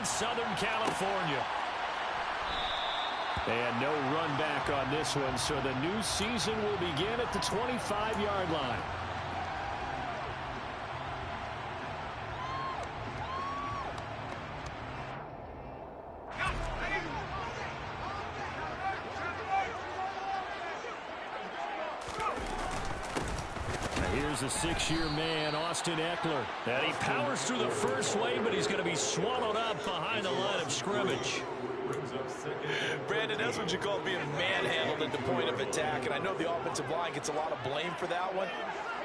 in Southern California. And no run back on this one, so the new season will begin at the 25-yard line. Here's a 6-year man, Austin Eckler. And he powers through the first wave, but he's going to be swallowed up behind the line of scrimmage. Brandon, that's what you call being manhandled at the point of attack. And I know the offensive line gets a lot of blame for that one.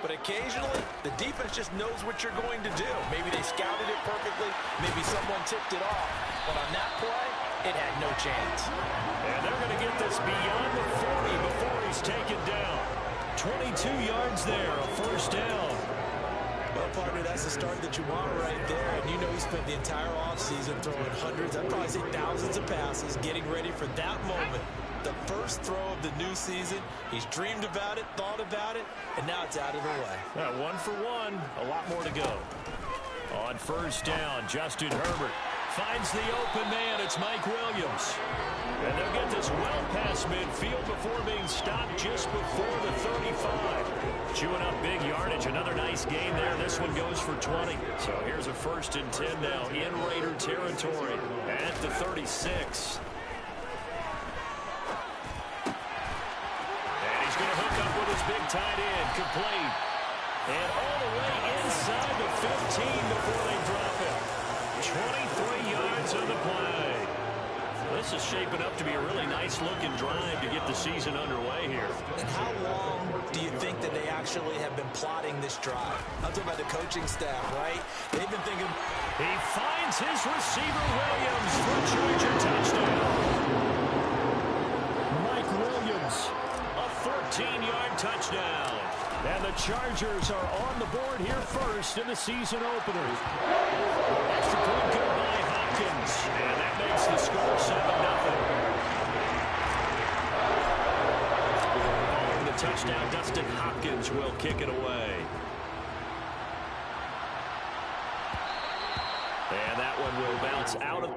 But occasionally, the defense just knows what you're going to do. Maybe they scouted it perfectly. Maybe someone tipped it off. But on that play, it had no chance. And they're going to get this beyond the 40 before he's taken down. 22 yards there, a first down. Well, partner, that's the start that you want right there. And you know he spent the entire offseason throwing hundreds, I'd probably say thousands of passes, getting ready for that moment. The first throw of the new season. He's dreamed about it, thought about it, and now it's out of the way. 1 for 1, a lot more to go. On first down, Justin Herbert finds the open man. It's Mike Williams. And they'll get this well past midfield before being stopped just before the 35. Chewing up big yardage. Another nice gain there. This one goes for 20. So here's a 1st and 10 now in Raider territory at the 36. And he's going to hook up with his big tight end. Complete. And all the way inside the 15 before they drop it. 23 yards on the play. This is shaping up to be a really nice-looking drive to get the season underway here. And how long do you think that they actually have been plotting this drive? I'm talking about the coaching staff, right? They've been thinking. He finds his receiver, Williams, for Charger touchdown. Mike Williams, a 14-yard touchdown. And the Chargers are on the board here first in the season opener. Extra point good by Hopkins. And that makes the score 7-0. Following the touchdown, Dustin Hopkins will kick it away. And that one will bounce out of...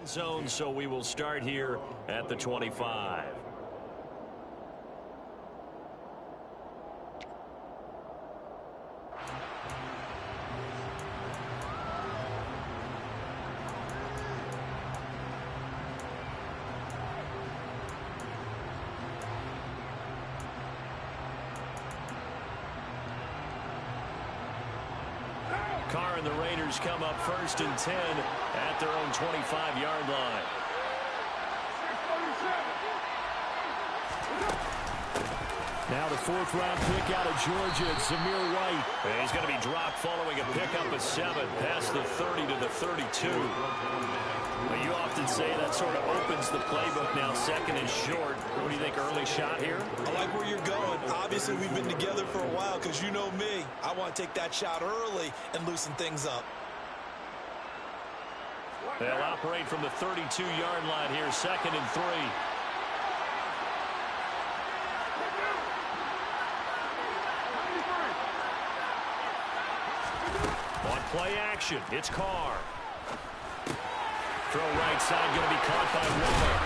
zone, so we will start here at the 25. Carr and the Raiders come up 1st and 10 at their own 25-yard line. Now the 4th-round pick out of Georgia, Zamir White. And he's going to be dropped following a pickup of 7 past the 30 to the 32. Well, you often say that sort of opens the playbook now. 2nd and short. What do you think, early shot here? I like where you're going. Obviously, we've been together for a while because you know me. I want to take that shot early and loosen things up. They'll operate from the 32-yard line here, 2nd and 3. On play action, it's Carr. Throw right side, going to be caught by Waller.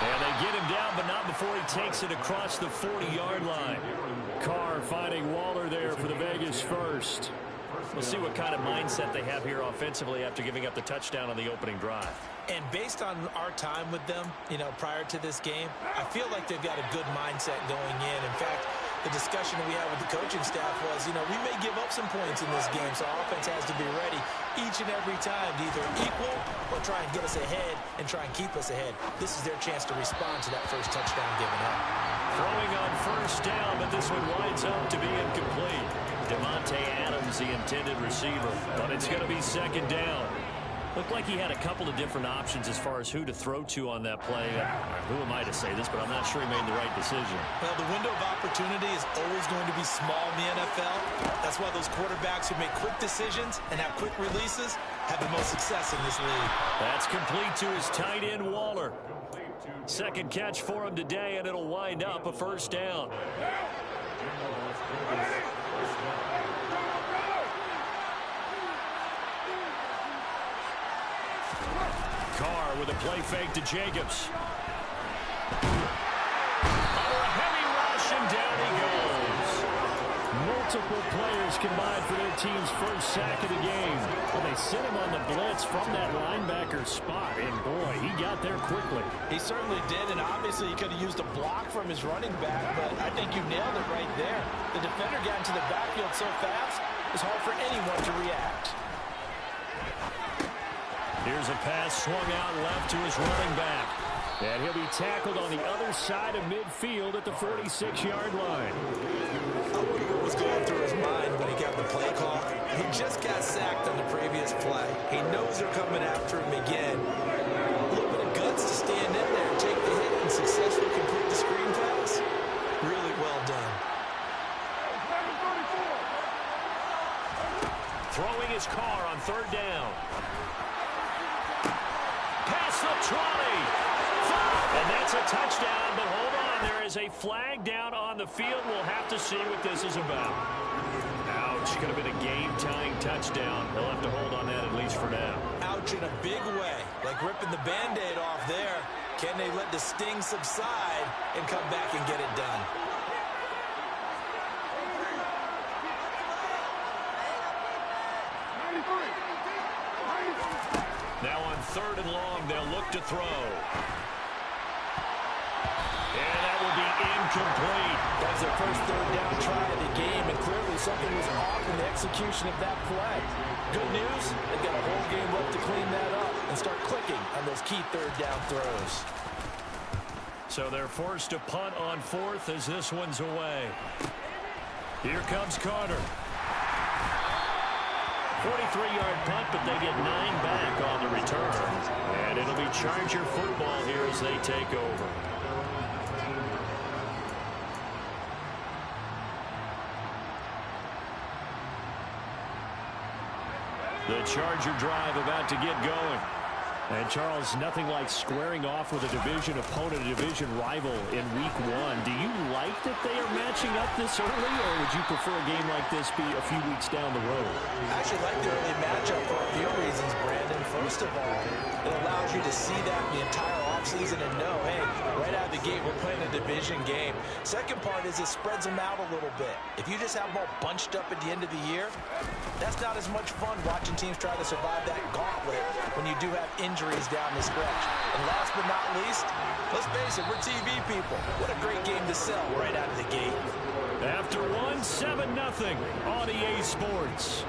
And they get him down, but not before he takes it across the 40-yard line. Carr finding Waller there for the Vegas first. We'll see what kind of mindset they have here offensively after giving up the touchdown on the opening drive. And based on our time with them, prior to this game, I feel like they've got a good mindset going in. In fact, the discussion we had with the coaching staff was, we may give up some points in this game, so our offense has to be ready each and every time to either equal or try and get us ahead and try and keep us ahead. This is their chance to respond to that first touchdown given up. Throwing on first down, but this one winds up to be incomplete. Devontae Adams, the intended receiver, but it's going to be 2nd down. Looked like he had a couple of different options as far as who to throw to on that play. Who am I to say this, but I'm not sure he made the right decision. Well, the window of opportunity is always going to be small in the NFL. That's why those quarterbacks who make quick decisions and have quick releases have the most success in this league. That's complete to his tight end, Waller. 2nd catch for him today, and it'll wind up a 1st down. Carr with a play fake to Jacobs. Under a heavy rush, and down he goes. Multiple players combined for their team's first sack of the game. Well, they sent him on the blitz from that linebacker spot, and boy, he got there quickly. He certainly did, and obviously he could have used a block from his running back, but I think you nailed it right there. The defender got into the backfield so fast, it was hard for anyone to react. Here's a pass swung out left to his running back. And he'll be tackled on the other side of midfield at the 46-yard line. I wonder what was going through his mind when he got the play call. He just got sacked on the previous play. He knows they're coming after him again. A little bit of guts to stand in there, take the hit, and successfully complete the screen pass. Really well done. Throwing his Carr on 3rd down. Past the 20. And that's a touchdown, but hold on. There is a flag down on the field. We'll have to see what this is about. Ouch. Could have been a game-tying touchdown. He'll have to hold on that at least for now. Ouch in a big way. Like ripping the Band-Aid off there. Can they let the sting subside and come back and get it done? Now on 3rd and long, they'll look to throw. And that will be incomplete. That was their first 3rd down try of the game, and clearly something was off in the execution of that play. Good news, they've got a whole game left to clean that up and start clicking on those key 3rd down throws. So they're forced to punt on 4th as this one's away. Here comes Carter. 43-yard punt, but they get 9 back on the return. And it'll be Charger football here as they take over. The Charger drive about to get going. And, Charles, nothing like squaring off with a division opponent, a division rival in Week 1. Do you like that they are matching up this early, or would you prefer a game like this be a few weeks down the road? I actually like the early matchup for a few reasons, Brandon. First of all, it allows you to see that the entire offseason and know, hey, right out of the gate, we're playing a division game. Second part is it spreads them out a little bit. If you just have them all bunched up at the end of the year, that's not as much fun watching teams try to survive that gauntlet when you do have injuries down the stretch. And last but not least, let's face it, we're TV people. What a great game to sell right out of the gate. After one, 7-0 on EA Sports.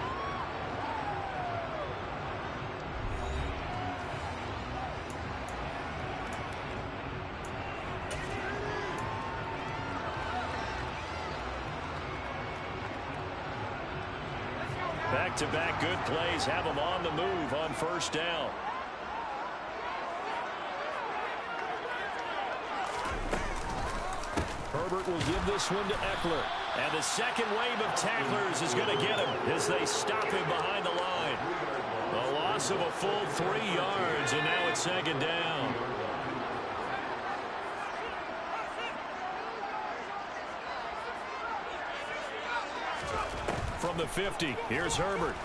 Back-to-back good plays have them on the move on 1st down. Herbert will give this one to Eckler. And the second wave of tacklers is going to get him as they stop him behind the line. A lot loss of a full 3 yards, and now it's second down. From the 50, here's Herbert.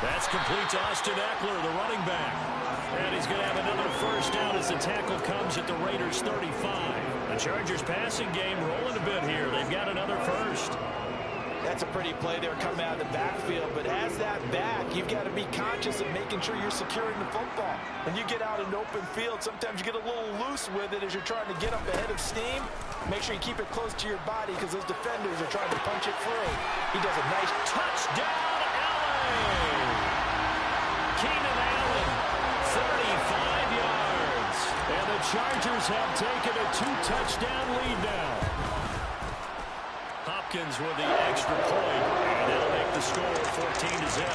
That's complete to Austin Eckler, the running back. And he's going to have another first down as the tackle comes at the Raiders' 35. The Chargers passing game rolling a bit here. They've got another first. That's a pretty play there coming out of the backfield, but as that back, you've got to be conscious of making sure you're securing the football. When you get out in open field, sometimes you get a little loose with it as you're trying to get up ahead of steam. Make sure you keep it close to your body because those defenders are trying to punch it through. He does a nice touchdown, Allen! Keenan Allen, 35 yards. And the Chargers have taken a 2-touchdown lead now. Hopkins with the extra point, and that'll make the score 14-0.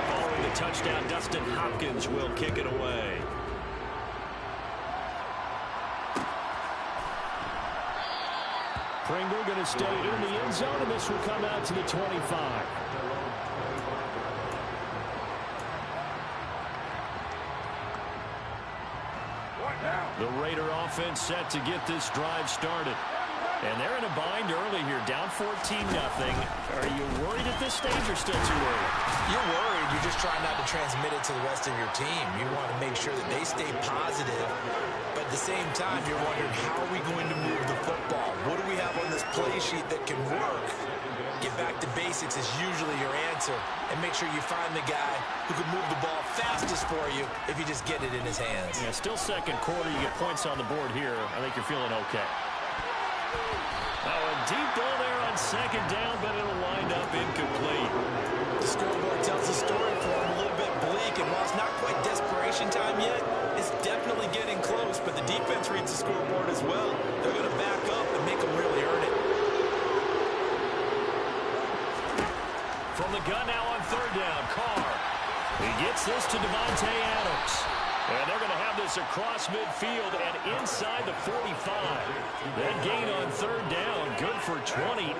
Following the touchdown, Dustin Hopkins will kick it away. Pringle going to stay in the end zone, and this will come out to the 25. The Raider offense set to get this drive started. And they're in a bind early here, down 14-0. Are you worried at this stage or still too early? You're worried. You're just trying not to transmit it to the rest of your team. You want to make sure that they stay positive. But at the same time, you're wondering, how are we going to move the football? What do we have on this play sheet that can work? Get back to basics is usually your answer. And make sure you find the guy who can move the ball fastest for you if you just get it in his hands. Yeah, still second quarter. You get points on the board here. I think you're feeling okay. Oh, a deep ball there on second down, but it'll wind up incomplete. The scoreboard tells the story for him, a little bit bleak, and while it's not quite desperation time yet, it's definitely getting close, but the defense reads the scoreboard as well. They're going to back up and make them really earn it. From the gun now on third down, Carr. He gets this to Devontae Adams. And they're going to have this across midfield and inside the 45. That gain on third down, good for 28.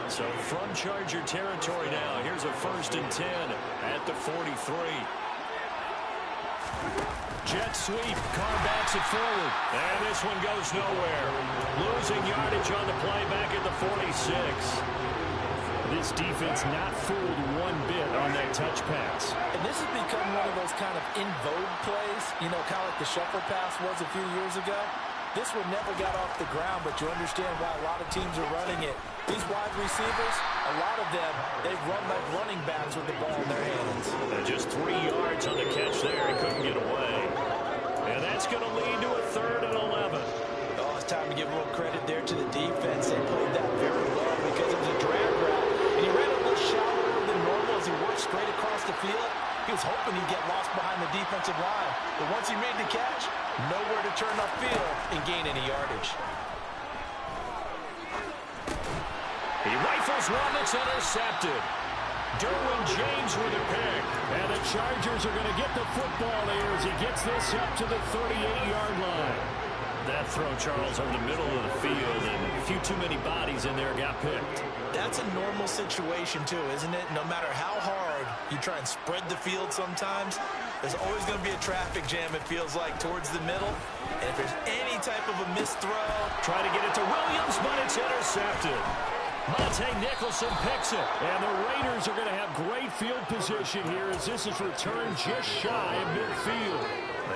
So from Charger territory now, here's a 1st and 10 at the 43. Jet sweep, Carr backs it forward. And this one goes nowhere. Losing yardage on the play back at the 46. This defense not fooled one bit on that touch pass. And this has become one of those kind of in vogue plays, you know, kind of like the shuffle pass was a few years ago. This one never got off the ground, but you understand why a lot of teams are running it. These wide receivers, a lot of them, they've run like running backs with the ball in their hands. And just 3 yards on the catch there. He couldn't get away. And that's going to lead to a 3rd and 11. Oh, it's time to give a little credit there to the defense. They played that very well because it was a drag route. And he ran a little shallower than normal as he worked straight across the field. He was hoping he'd get lost behind the defensive line. But once he made the catch, nowhere to turn upfield and gain any yardage. He rifles one that's intercepted. Derwin James with a pick. And the Chargers are going to get the football there as he gets this up to the 38-yard line. That throw, Charles, over the middle of the field, and a few too many bodies in there got picked. That's a normal situation, too, isn't it? No matter how hard you try and spread the field sometimes, there's always going to be a traffic jam, it feels like, towards the middle. And if there's any type of a missed throw, try to get it to Williams, but it's intercepted. Monte Nicholson picks it. And the Raiders are going to have great field position here as this is returned just shy of midfield.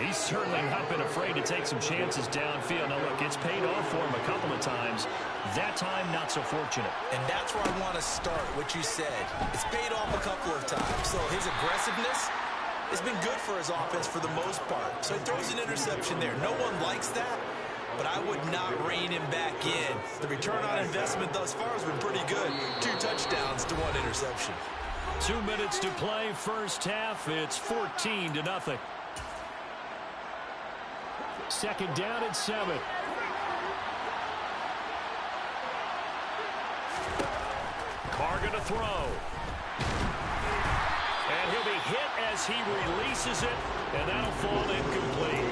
He's certainly not been afraid to take some chances downfield. Now, look, it's paid off for him a couple of times. That time, not so fortunate. And that's where I want to start, what you said. It's paid off a couple of times. So his aggressiveness has been good for his offense for the most part. So he throws an interception there. No one likes that, but I would not rein him back in. The return on investment thus far has been pretty good. 2 touchdowns to 1 interception. 2 minutes to play, first half. It's 14-0. Second down and 7. Carr going to throw. And he'll be hit as he releases it, and that'll fall incomplete.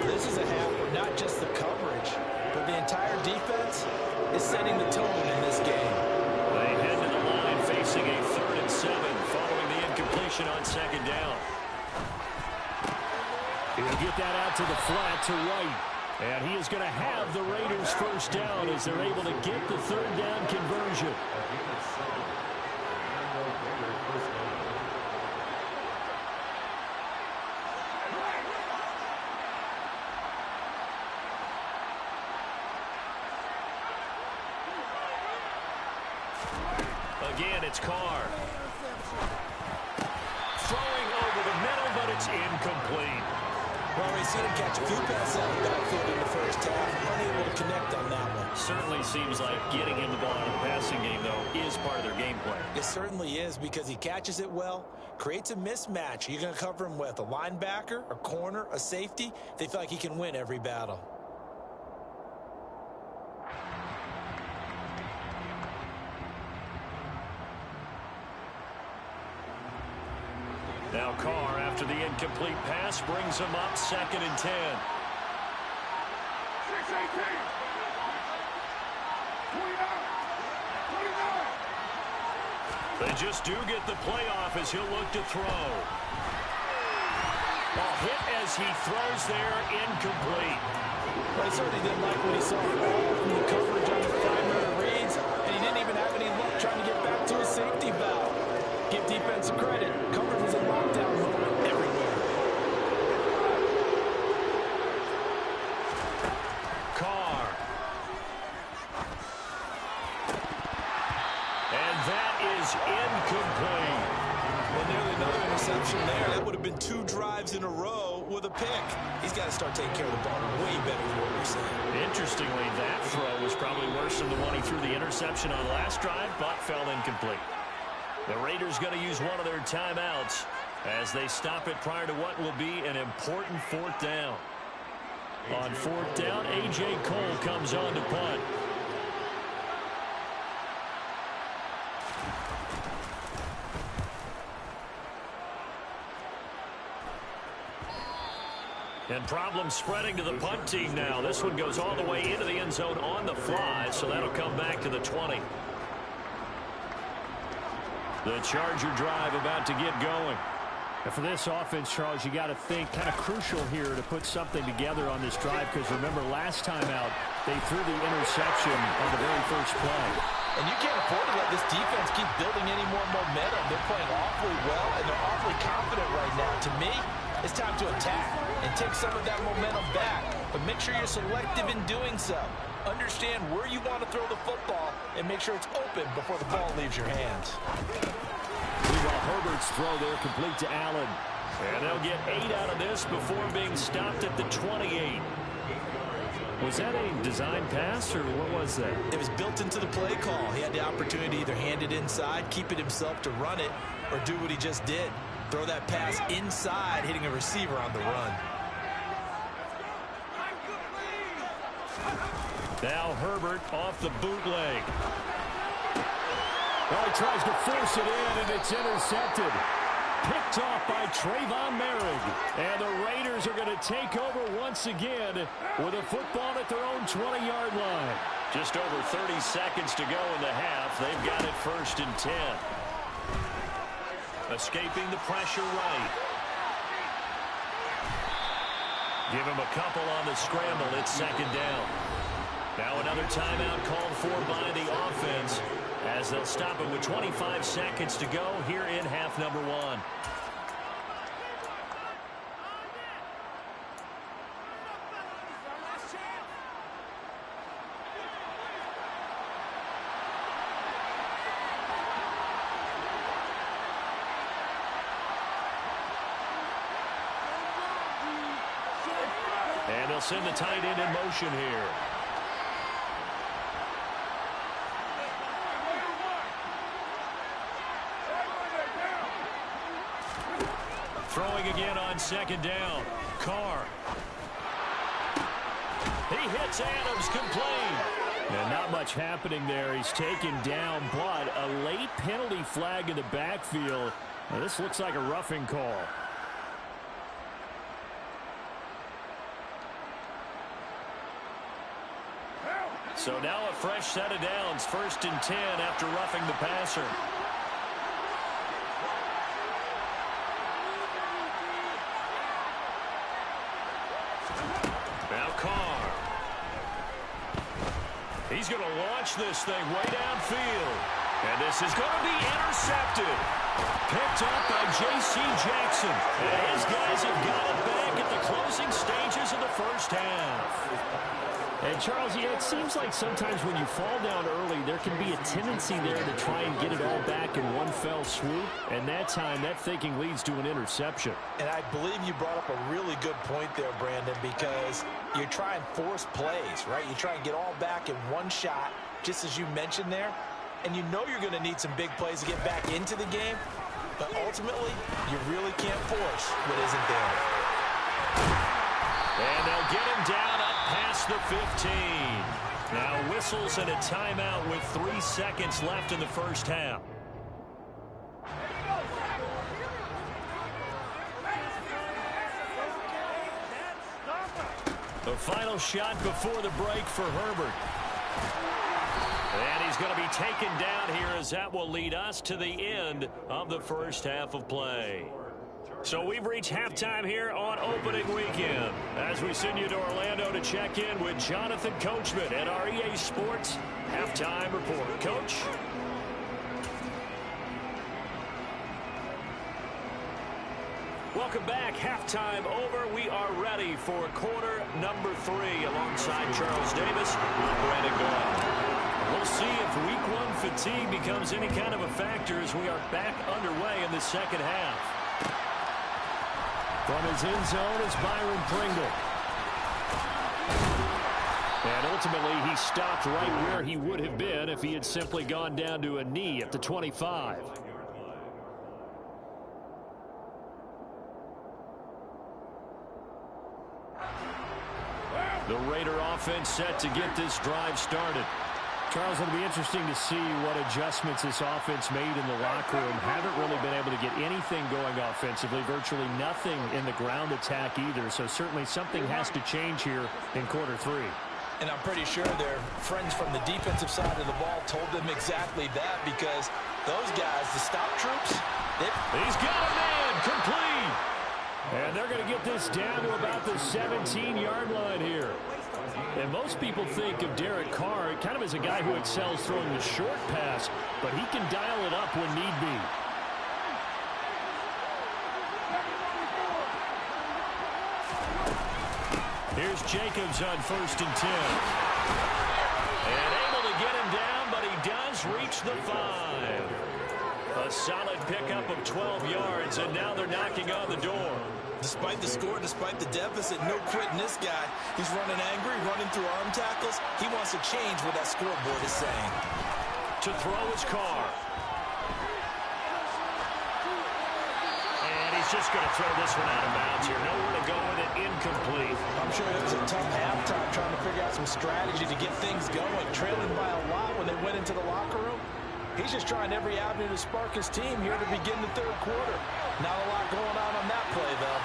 This is a half where not just the coverage, but the entire defense is setting the tone in this game. They head to the line facing a 3rd and 7 following the incompletion on 2nd down. He'll get that out to the flat to White. And he is going to have the Raiders first down as they're able to get the 3rd down conversion. Again, it's Carr. Throwing over the middle, but it's incomplete. Well, we've seen him catch a few passes out of the backfield in the first half. Unable to connect on that one. Certainly seems like getting him the ball in the passing game, though, is part of their game plan. It certainly is because he catches it well, creates a mismatch. You're going to cover him with a linebacker, a corner, a safety. They feel like he can win every battle. Now Carr, after the incomplete pass, brings him up 2nd and 10. 29. They just do get the playoff as he'll look to throw. Ball hit as he throws there, incomplete. Well, he certainly didn't like what he saw from the coverage on the primary reads, and he didn't even have any luck trying to get back to his safety valve. Give defense credit. Coverage was in lockdown mode everywhere. Carr. And that is incomplete. Well, nearly another interception there. That would have been 2 drives in a row with a pick. He's got to start taking care of the ball way better than what we're saying. Interestingly, that throw was probably worse than the one he threw the interception on last drive, but fell incomplete. The Raiders going to use one of their timeouts as they stop it prior to what will be an important 4th down. On 4th down, A.J. Cole comes on to punt. And problems spreading to the punt team now. This one goes all the way into the end zone on the fly, so that'll come back to the 20. The Charger drive about to get going. And for this offense, Charles, you got to think kind of crucial here to put something together on this drive, because remember last time out they threw the interception on the very first play. And you can't afford to let this defense keep building any more momentum. They're playing awfully well, and they're awfully confident right now. To me, it's time to attack and take some of that momentum back. But make sure you're selective in doing so. Understand where you want to throw the football and make sure it's open before the ball leaves your hands. Meanwhile, Herbert's throw there complete to Allen. And they'll get 8 out of this before being stopped at the 28. Was that a design pass, or what was that? It was built into the play call. He had the opportunity to either hand it inside, keep it himself to run it, or do what he just did. Throw that pass inside, hitting a receiver on the run. Now Herbert off the bootleg. Well, he tries to force it in, and it's intercepted. Picked off by Trayvon Merrick. And the Raiders are going to take over once again with a football at their own 20-yard line. Just over 30 seconds to go in the half. They've got it 1st and 10. Escaping the pressure right. Give him a couple on the scramble. It's 2nd down. Now another timeout called for by the offense as they'll stop it with 25 seconds to go here in half number 1. And they'll send the tight end in motion here. Throwing again on 2nd down. Carr. He hits Adams, complete. And not much happening there. He's taken down, but a late penalty flag in the backfield. Now, this looks like a roughing call. So now a fresh set of downs, 1st and 10 after roughing the passer. Now Carr. He's going to launch this thing way downfield. And this is going to be intercepted. Picked up by J.C. Jackson. And his guys have got it back at the closing stages of the first half. And, Charles, it seems like sometimes when you fall down early, there can be a tendency there to try and get it all back in one fell swoop. And that time, that thinking leads to an interception. And I believe you brought up a really good point there, Brandon, because you try and force plays, right? You try and get all back in one shot, just as you mentioned there. And you know you're going to need some big plays to get back into the game. But ultimately, you really can't force what isn't there. And they'll get him down up past the 15. Now whistles and a timeout with 3 seconds left in the first half. The final shot before the break for Herbert. And he's going to be taken down here as that will lead us to the end of the first half of play. So we've reached halftime here on opening weekend as we send you to Orlando to check in with Jonathan Coachman at our EA Sports Halftime Report. Coach? Welcome back. Halftime over. We are ready for quarter number 3 alongside Charles Davis and Brandon Glenn. We'll see if week 1 fatigue becomes any kind of a factor as we are back underway in the second half. From his end zone is Byron Pringle. And ultimately, he stopped right where he would have been if he had simply gone down to a knee at the 25. The Raider offense set to get this drive started. Charles, it'll be interesting to see what adjustments this offense made in the locker room. Haven't really been able to get anything going offensively, virtually nothing in the ground attack either. So certainly something has to change here in quarter 3. And I'm pretty sure their friends from the defensive side of the ball told them exactly that, because those guys, the stop troops, he's got a man complete. And they're going to get this down to about the 17-yard line here. And most people think of Derek Carr kind of as a guy who excels throwing the short pass, but he can dial it up when need be. Here's Jacobs on 1st and 10. And able to get him down, but he does reach the 5. A solid pickup of 12 yards, and now they're knocking on the door. Despite the score, despite the deficit, no quitting this guy. He's running angry, running through arm tackles. He wants to change what that scoreboard is saying. To throw his Carr. And he's just going to throw this one out of bounds here. Nowhere to go with it, incomplete. I'm sure it was a tough halftime trying to figure out some strategy to get things going. Trailing by a lot when they went into the locker room. He's just trying every avenue to spark his team here to begin the third quarter. Not a lot going on that play, though.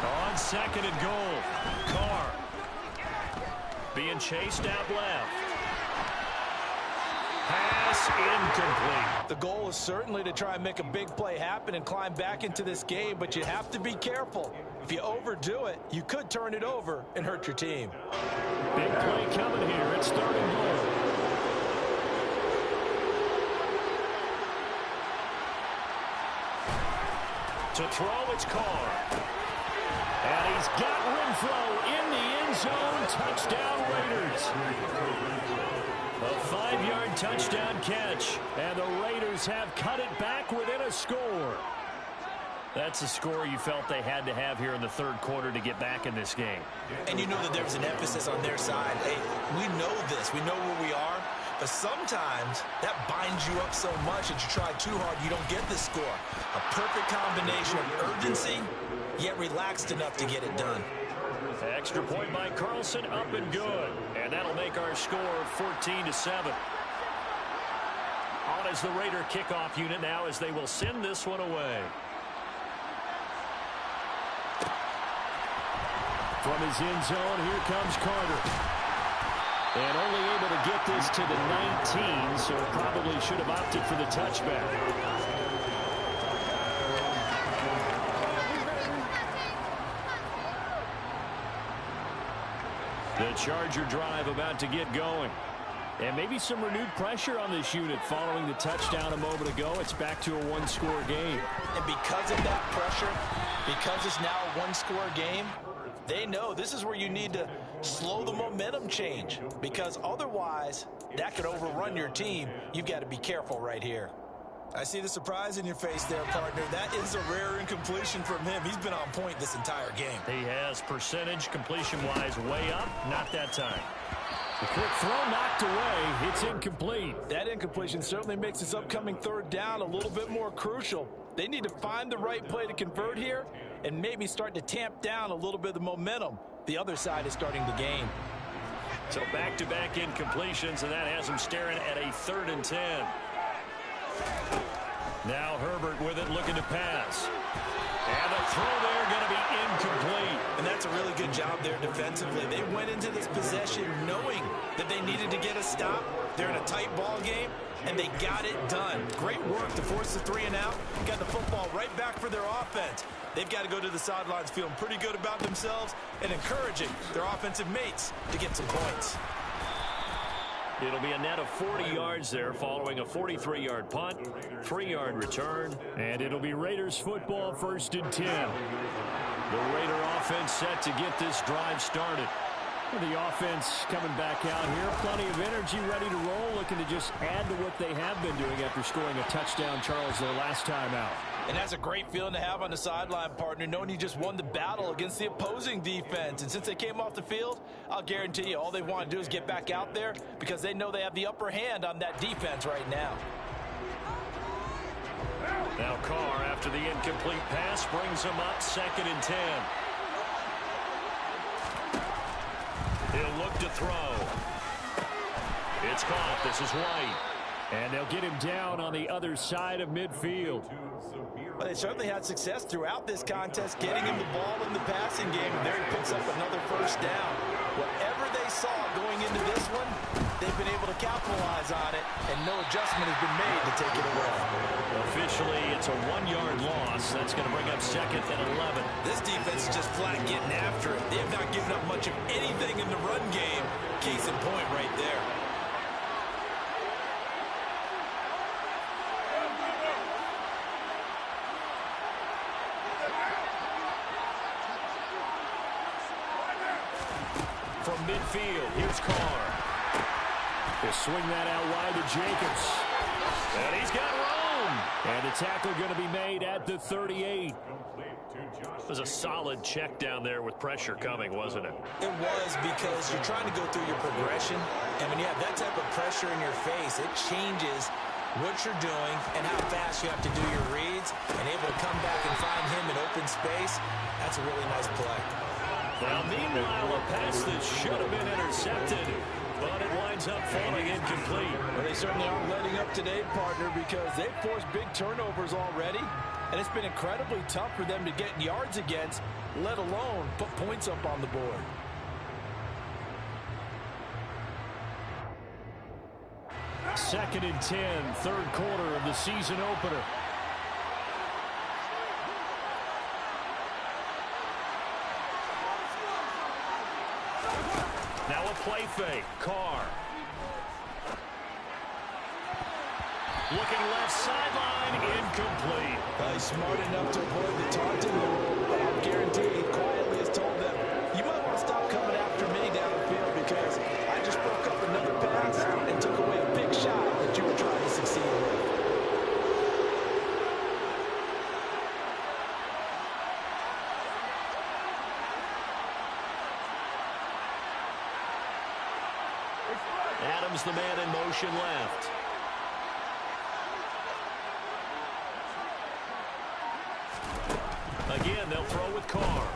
On 2nd and goal, Carr being chased out left. Pass incomplete. The goal is certainly to try and make a big play happen and climb back into this game, but you have to be careful. If you overdo it, you could turn it over and hurt your team. Big play coming here. It's 3rd and goal. To throw, it's Carr. And he's got Renfro in the end zone. Touchdown, Raiders. A 5-yard touchdown catch. And the Raiders have cut it back within a score. That's a score you felt they had to have here in the third quarter to get back in this game. And you know that there's an emphasis on their side. Hey, we know this. We know where we are. But sometimes that binds you up so much that you try too hard, you don't get this score. A perfect combination of urgency, yet relaxed enough to get it done. Extra point by Carlson, up and good. And that'll make our score 14-7. On as the Raider kickoff unit now as they will send this one away. From his end zone, here comes Carter. And only able to get this to the 19, so probably should have opted for the touchback. The Charger drive about to get going. And maybe some renewed pressure on this unit following the touchdown a moment ago. It's back to a one-score game. And because of that pressure, because it's now a one-score game, they know this is where you need to slow the momentum change, because otherwise that could overrun your team. You've got to be careful right here. I see the surprise in your face there, partner. That is a rare incompletion from him. He's been on point this entire game. He has percentage completion-wise way up. Not that time. The quick throw knocked away. It's incomplete. That incompletion certainly makes this upcoming third down a little bit more crucial. They need to find the right play to convert here and maybe start to tamp down a little bit of the momentum the other side is starting to gain. So back-to-back incompletions, and that has him staring at a 3rd and 10. Now Herbert with it, looking to pass. And the throw there going to be incomplete. And that's a really good job there defensively. They went into this possession knowing that they needed to get a stop. They're in a tight ball game, and they got it done. Great work to force the 3 and out. Got the football right back for their offense. They've got to go to the sidelines feeling pretty good about themselves and encouraging their offensive mates to get some points. It'll be a net of 40 yards there following a 43-yard punt, 3-yard return. And it'll be Raiders football, 1st and 10. The Raider offense set to get this drive started. The offense coming back out here. Plenty of energy, ready to roll, looking to just add to what they have been doing after scoring a touchdown, Charles, their last time out. And that's a great feeling to have on the sideline, partner, knowing you just won the battle against the opposing defense. And since they came off the field, I'll guarantee you all they want to do is get back out there because they know they have the upper hand on that defense right now. Now Carr, after the incomplete pass, brings him up 2nd and 10. He'll look to throw. It's caught. This is White. And they'll get him down on the other side of midfield. Well, they certainly had success throughout this contest, getting him the ball in the passing game, and there he picks up another 1st down. Whatever they saw going into this one, they've been able to capitalize on it, and no adjustment has been made to take it away. Officially, it's a 1-yard loss. That's going to bring up 2nd and 11. This defense is just flat getting after it. They have not given up much of anything in the run game. Case in point right there. From midfield, here's Carr. He'll swing that out wide to Jacobs. And he's got room. And the tackle going to be made at the 38. It was a solid check down there with pressure coming, wasn't it? It was, because you're trying to go through your progression, and when you have that type of pressure in your face, it changes what you're doing and how fast you have to do your reads, and able to come back and find him in open space. That's a really nice play. Now, meanwhile, a pass that should have been intercepted, but it winds up falling incomplete. Well, they certainly aren't letting up today, partner, because they've forced big turnovers already, and it's been incredibly tough for them to get yards against, let alone put points up on the board. Second and 10, 3rd quarter of the season opener. Now a play fake. Carr. Looking left sideline, incomplete. He's smart enough to avoid the taunting rule, but I'll guarantee he quietly has told them, you might want to stop coming after me down the field because I just broke up another pass and took away a big shot that you were trying to succeed with. Adams, the man in motion left. Again, they'll throw with Carr.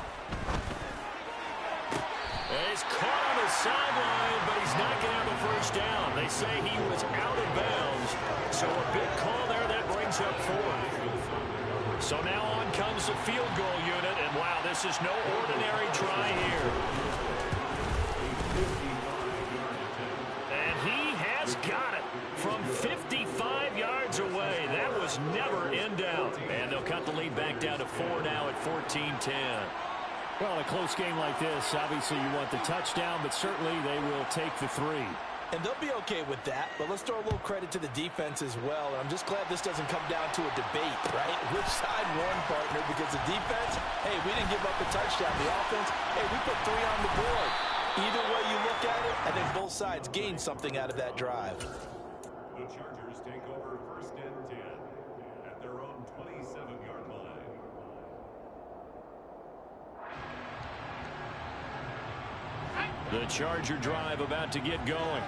And he's caught on the sideline, but he's not going to have a 1st down. They say he was out of bounds. So a big call there that brings up 4th. So now on comes the field goal unit, and wow, this is no ordinary try here. And he has got it from 55 yards away. That was never in doubt. And they'll cut the lead back down to 4 now at 14-10. Well, in a close game like this, obviously you want the touchdown, but certainly they will take the 3. And they'll be okay with that, but let's throw a little credit to the defense as well. And I'm just glad this doesn't come down to a debate, right? Which side won, partner? Because the defense, hey, we didn't give up a touchdown. The offense, hey, we put 3 on the board. Either way you look at it, I think both sides gained something out of that drive. The Chargers take over 1st and 10 at their own 27-yard line. The Charger drive about to get going.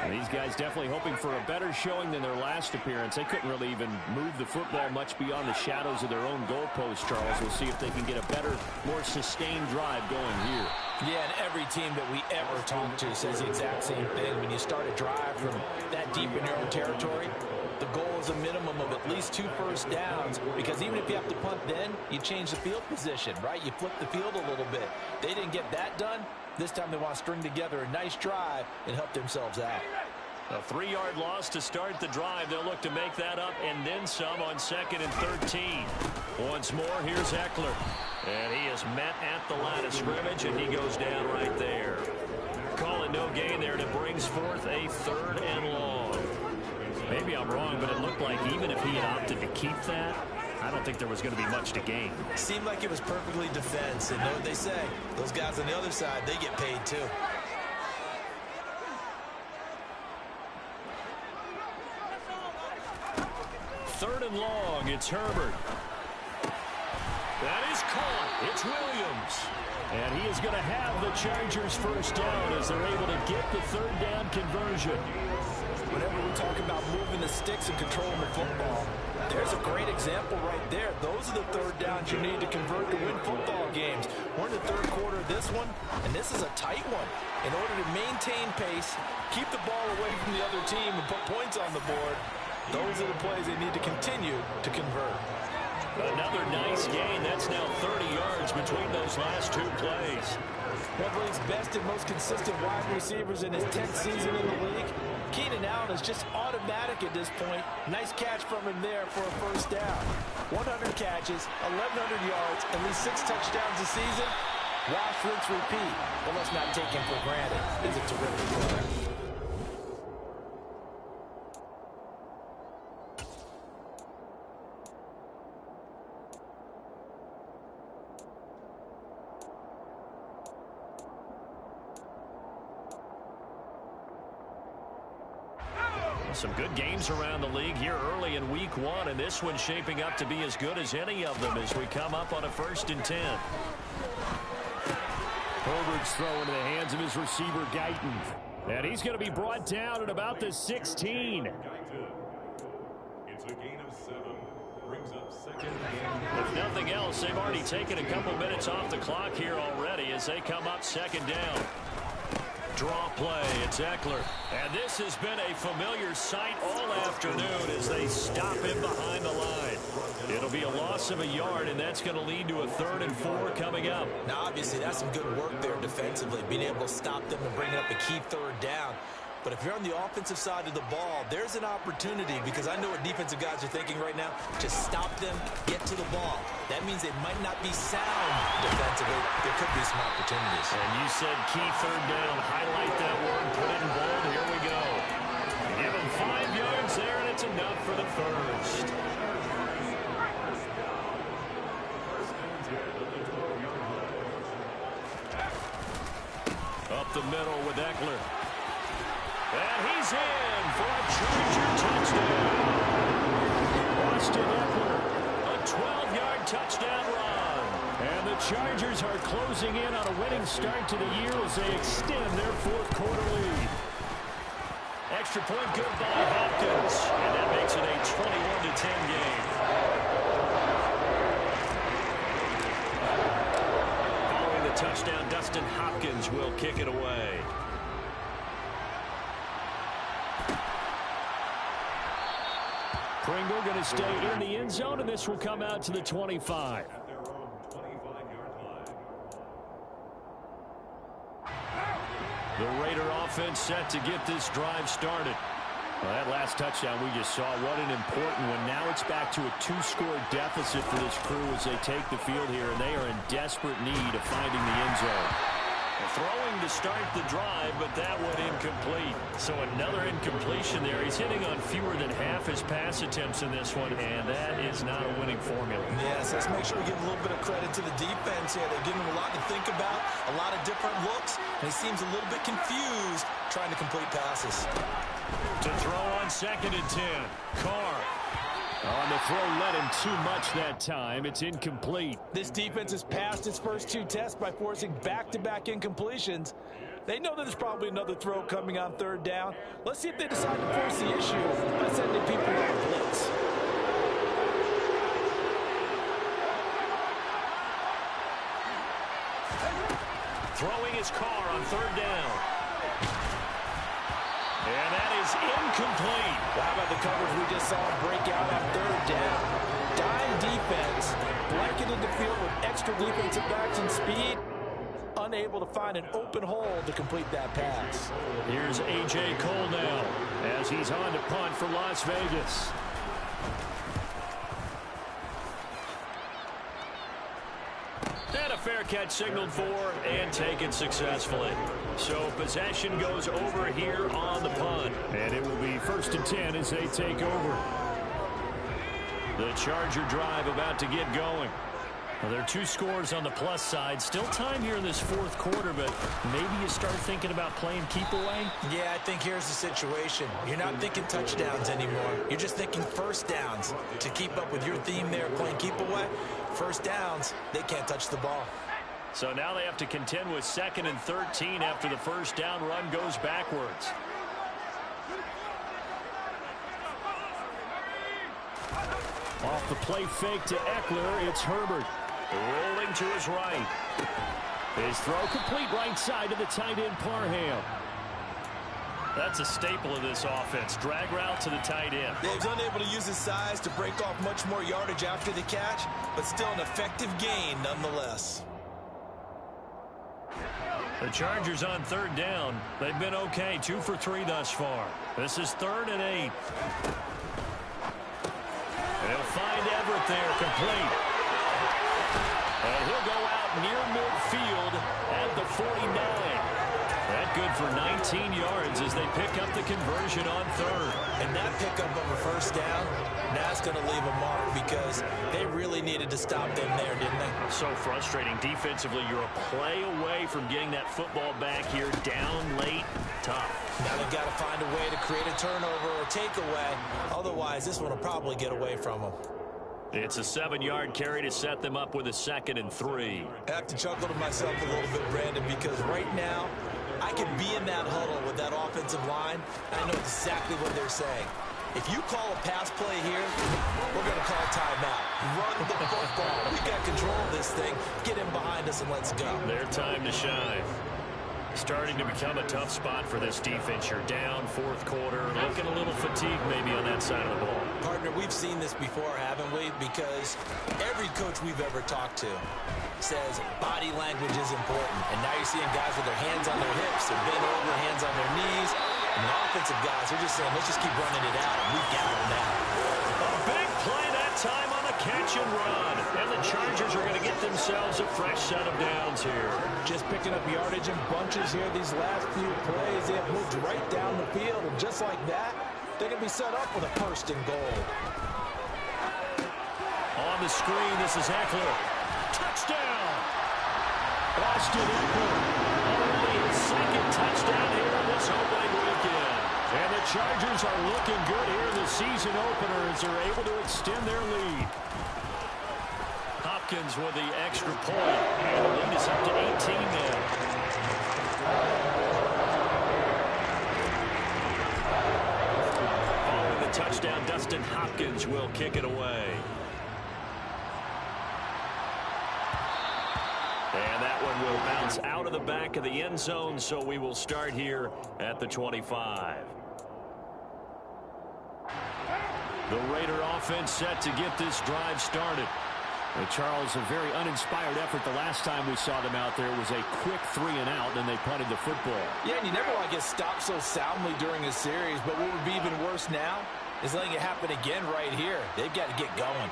And these guys definitely hoping for a better showing than their last appearance. They couldn't really even move the football much beyond the shadows of their own goalpost, Charles. We'll see if they can get a better, more sustained drive going here. Yeah, and every team that we ever talk to says the exact same thing. When you start a drive from that deep in your own territory, the goal is a minimum of at least 2 first downs, because even if you have to punt then, you change the field position, right? You flip the field a little bit. They didn't get that done. This time they want to string together a nice drive and help themselves out. A 3-yard loss to start the drive. They'll look to make that up and then some on 2nd and 13. Once more, here's Eckler. And he is met at the line of scrimmage, and he goes down right there. Call it no gain there, and it brings forth a 3rd and long. Maybe I'm wrong, but it looked like even if he had opted to keep that, I don't think there was going to be much to gain. Seemed like it was perfectly defense, and know what they say. Those guys on the other side, they get paid too. Third and long, it's Herbert. That is caught. It's Williams. And he is going to have the Chargers first down as they're able to get the 3rd down conversion. Whenever we talk about moving the sticks and controlling the football, there's a great example right there. Those are the 3rd downs you need to convert to win football games. We're in the 3rd quarter of this one, and this is a tight one. In order to maintain pace, keep the ball away from the other team, and put points on the board, those are the plays they need to continue to convert. Another nice gain. That's now 30 yards between those last 2 plays. One of the league's best and most consistent wide receivers in his 10th season in the league. Keenan Allen is just automatic at this point. Nice catch from him there for a first down. 100 catches, 1,100 yards, at least 6 touchdowns a season. Wash, rinse, repeat. Well, let's not take him for granted. He's a terrific player. Some good games around the league here early in week 1, and this one's shaping up to be as good as any of them as we come up on a 1st and 10. Herbert's throw into the hands of his receiver, Guyton. And he's going to be brought down at about the 16. It's a gain of 7. Brings up 2nd and If nothing else, they've already taken a couple minutes off the clock here already as they come up 2nd down. Draw play, it's Eckler. And this has been a familiar sight all afternoon as they stop him behind the line. It'll be a loss of a yard, and that's going to lead to a 3rd and 4 coming up. Now, obviously, that's some good work there defensively, being able to stop them and bring up a key 3rd down. But if you're on the offensive side of the ball, there's an opportunity, because I know what defensive guys are thinking right now. Just stop them, get to the ball. That means they might not be sound defensively. There could be some opportunities. And you said key 3rd down. Highlight that word, put it in bold. Here we go. Give him 5 yards there, and it's enough for the first. Up the middle with Eckler. And he's in for a Charger touchdown. Austin Eckler, a 12-yard touchdown run. And the Chargers are closing in on a winning start to the year as they extend their 4th quarter lead. Extra point good by Hopkins. And that makes it a 21-10 game. Following the touchdown, Dustin Hopkins will kick it away. Pringle going to stay in the end zone, and this will come out to the 25. At their own 25-yard line. The Raider offense set to get this drive started. Well, that last touchdown we just saw, what an important one. Now it's back to a 2-score deficit for this crew as they take the field here, and they are in desperate need of finding the end zone. Throwing to start the drive, but that went incomplete. So another incompletion there. He's hitting on fewer than half his pass attempts in this one, and that is not a winning formula. Yes, let's make sure we give a little bit of credit to the defense here. They're giving him a lot to think about, a lot of different looks, and he seems a little bit confused trying to complete passes. To throw on 2nd and 10. Carr. On the throw, led him too much that time. It's incomplete. This defense has passed its first 2 tests by forcing back-to-back incompletions. They know that there's probably another throw coming on 3rd down. Let's see if they decide to force the issue by sending people on blitz. Throwing his Carr on 3rd down. And that is incomplete. How about the coverage we just saw break out on 3rd down? Dime defense, blanketed the field with extra defensive backs and speed, unable to find an open hole to complete that pass. Here's A.J. Cole now as he's on to punt for Las Vegas. And a fair catch signaled for and taken successfully. So possession goes over here on the punt. And it will be 1st and 10 as they take over. The Charger drive about to get going. Well, there are 2 scores on the plus side. Still time here in this 4th quarter, but maybe you start thinking about playing keep away. Yeah, I think here's the situation. You're not thinking touchdowns anymore. You're just thinking 1st downs. To keep up with your theme there, playing keep away, 1st downs, they can't touch the ball. So now they have to contend with 2nd and 13 after the 1st down run goes backwards. Off the play fake to Eckler, it's Herbert. Rolling to his right. His throw complete right side to the tight end Parham. That's a staple of this offense. Drag route to the tight end. Dave's unable to use his size to break off much more yardage after the catch, but still an effective gain nonetheless. The Chargers on 3rd down. They've been okay. 2 for 3 thus far. This is 3rd and 8. They'll find Everett there, complete. And he'll go out near midfield at the 49. That good for 19 yards as they pick up the conversion on 3rd. And that pickup of a 1st down, that's going to leave a mark because they really needed to stop them there, didn't they? So frustrating. Defensively, you're a play away from getting that football back here down late. Tough. Now they've got to find a way to create a turnover or takeaway. Otherwise, this one will probably get away from them. It's a 7-yard carry to set them up with a 2nd and 3. I have to chuckle to myself a little bit, Brandon, because right now, I could be in that huddle with that offensive line, and I know exactly what they're saying. If you call a pass play here, we're going to call timeout. Run the football. We got control of this thing. Get in behind us and let's go. Their time to shine. Starting to become a tough spot for this defense. You're down 4th quarter, looking a little fatigued maybe on that side of the ball. Partner, we've seen this before, haven't we? Because every coach we've ever talked to says body language is important. And now you're seeing guys with their hands on their hips, they're bent over, hands on their knees. And the offensive guys, they're just saying, let's just keep running it out. And we've got them now. A big play that time on the catch and run. And the Chargers are going to get themselves a fresh set of downs here. Just picking up yardage in bunches here these last few plays. They have moved right down the field. And just like that, they're going to be set up with a 1st and goal. On the screen, this is Eckler. Touchdown! Austin Eckler. Already his 2nd touchdown here in this opening weekend. And the Chargers are looking good here in the season opener as they're able to extend their lead. Hopkins with the extra point. And the lead is up to 18 now. Following the touchdown, Dustin Hopkins will kick it away. And that one will bounce out of the back of the end zone, so we will start here at the 25. The Raider offense set to get this drive started. Charles, a very uninspired effort the last time we saw them out there. It was a quick 3-and-out, and they punted the football. Yeah, and you never want to get stopped so soundly during a series, but what would be even worse now is letting it happen again right here. They've got to get going.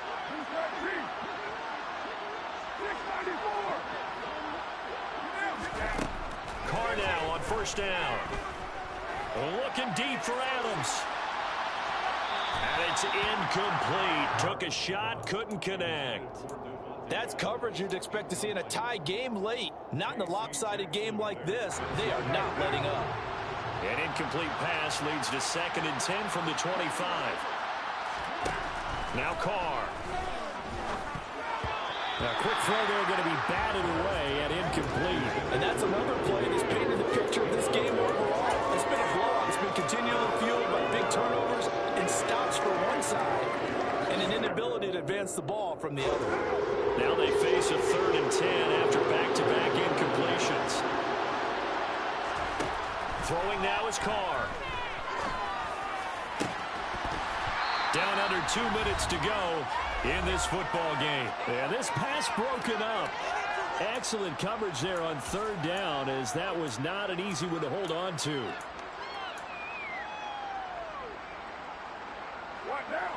Carr now on first down. Looking deep for Adams. And it's incomplete. Took a shot, couldn't connect. That's coverage you'd expect to see in a tie game late. Not in a lopsided game like this. They are not letting up. An incomplete pass leads to 2nd and 10 from the 25. Now Carr. A quick throw there going to be batted away and incomplete. And that's another play that's painted the picture of this game overall. It's been a blowout. It's been continually fueled by big turnovers and stops for one side and an inability to advance the ball from the other. Now they face a 3rd and 10 after back-to-back incompletions. Throwing now is Carr. Down under 2 minutes to go in this football game. And this pass broken up. Excellent coverage there on 3rd down, as that was not an easy one to hold on to. What now?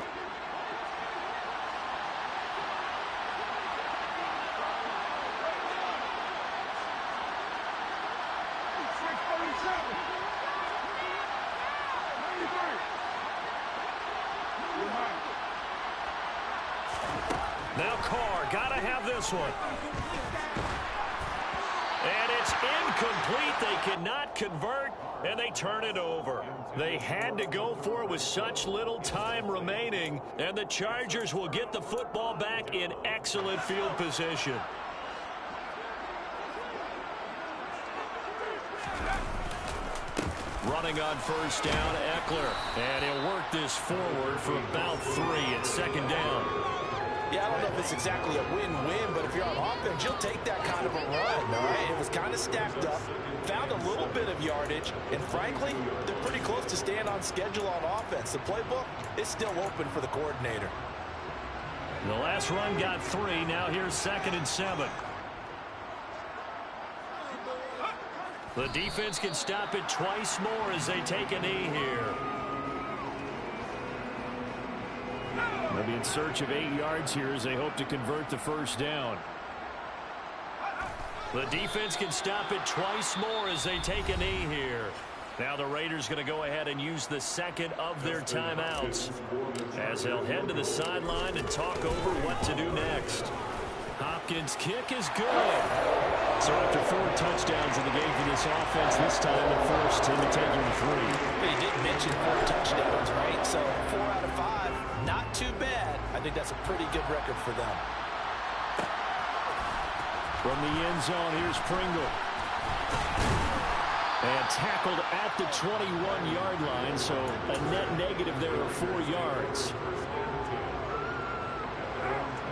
Now Carr, gotta have this one. And it's incomplete. They cannot convert, and they turn it over. They had to go for it with such little time remaining, and the Chargers will get the football back in excellent field position. Running on first down, Eckler. And he'll work this forward for about 3 at 2nd down. Yeah, I don't know if it's exactly a win-win, but if you're on offense, you'll take that kind of a run, all right? It was kind of stacked up, found a little bit of yardage, and frankly, they're pretty close to staying on schedule on offense. The playbook is still open for the coordinator. The last run got 3. Now here's 2nd and 7. The defense can stop it twice more as they take a knee here. They'll be in search of 8 yards here as they hope to convert the first down. The defense can stop it twice more as they take a knee here. Now the Raiders going to go ahead and use the second of their timeouts as they'll head to the sideline and talk over what to do next. Hopkins' kick is good. So after 4 touchdowns in the game for this offense, this time they're forced into taking 3. He did mention 4 touchdowns, right? So 4 out of 5, not too bad. I think that's a pretty good record for them. From the end zone, here's Pringle. And tackled at the 21-yard line, so a net negative there of 4 yards.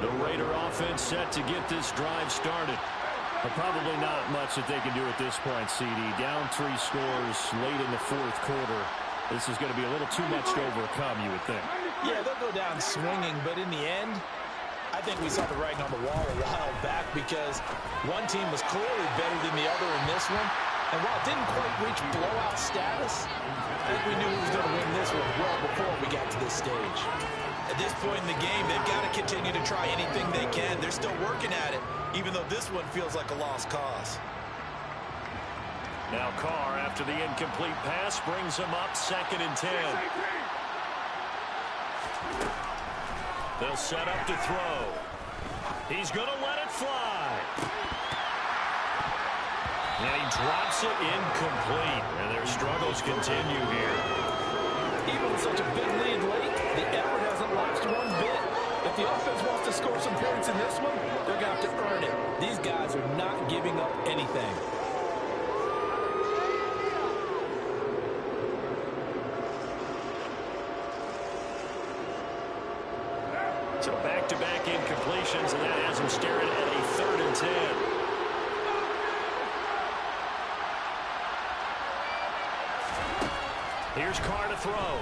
The Raider offense set to get this drive started. But probably not much that they can do at this point, CD. Down 3 scores late in the 4th quarter. This is going to be a little too much to overcome, you would think. Yeah, they'll go down swinging, but in the end, I think we saw the writing on the wall a while back because one team was clearly better than the other in this one. And while it didn't quite reach blowout status, I think we knew who was going to win this one well before we got to this stage. At this point in the game, they've got to continue to try anything they can. They're still working at it, even though this one feels like a lost cause. Now Carr, after the incomplete pass, brings them up 2nd and 10. They'll set up to throw. He's going to let it fly. And he drops it incomplete. And their struggles continue here. Even with such a big lead late, the effort hasn't lapsed one bit. If the offense wants to score some points in this one, they're going to have to earn it. These guys are not giving up anything. So back-to-back incompletions, and that has them staring at a 3rd and 10. Here's Carr to throw.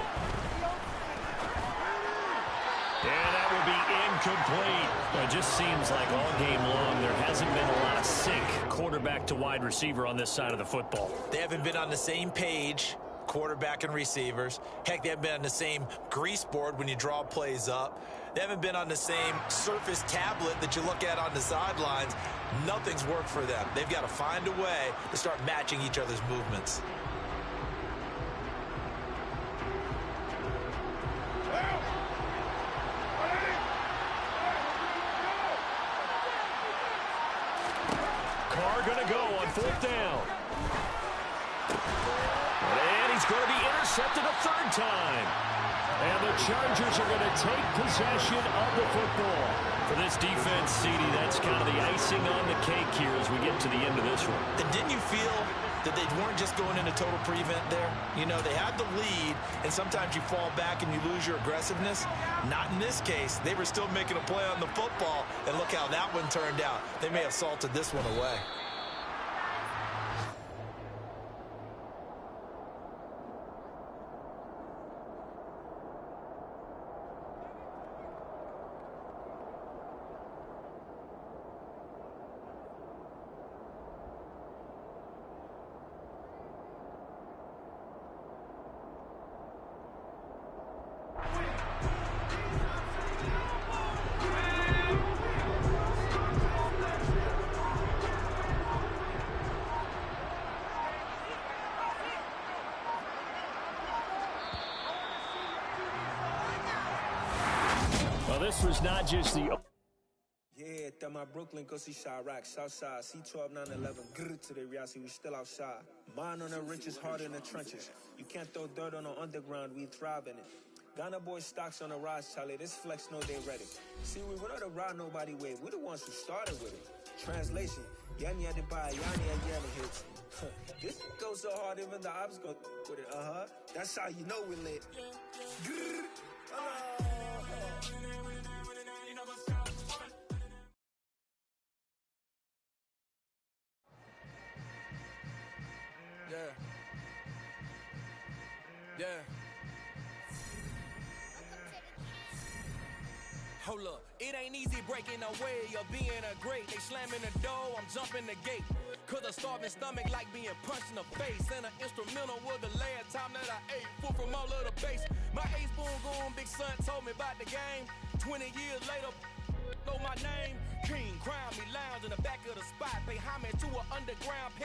And that will be incomplete. It just seems like all game long there hasn't been a lot of sync quarterback to wide receiver on this side of the football. They haven't been on the same page, quarterback and receivers. Heck, they haven't been on the same grease board when you draw plays up. They haven't been on the same Surface tablet that you look at on the sidelines. Nothing's worked for them. They've got to find a way to start matching each other's movements. Carr going to go on 4th down. And he's going to be intercepted a 3rd time. And the Chargers are going to take possession of the football. For this defense, CD, that's kind of the icing on the cake here as we get to the end of this one. And didn't you feel that they weren't just going into total prevent there? You know, they had the lead, and sometimes you fall back and you lose your aggressiveness. Not in this case. They were still making a play on the football, and look how that one turned out. They may have salted this one away. Well, this was not just the... Yeah, that my Brooklyn, go see Chirac, Southside, C12, 911, grrr to the reality, we still outside. Mine on the riches, hard in the trenches. You can't throw dirt on the underground, we thrive in it. Ghana boys stocks on the rise, Charlie, this flex know they ready. See, we were not the ride nobody with, we the ones who started with it. Translation, Yanni had to buy, Yanni had yellow hits. This goes so hard, even the ops go with it, That's how you know we lit. Grrr, Yeah. Hold up, it ain't easy breaking away or being a great. They slamming the door, I'm jumping the gate. Cause a starving stomach like being punched in the face. And an instrumental was the last time that I ate. Full from all of the bass. My ace boom goon, big son told me about the game. 20 years later, know my name. King, crown me, lounge in the back of the spot. Pay homage to an underground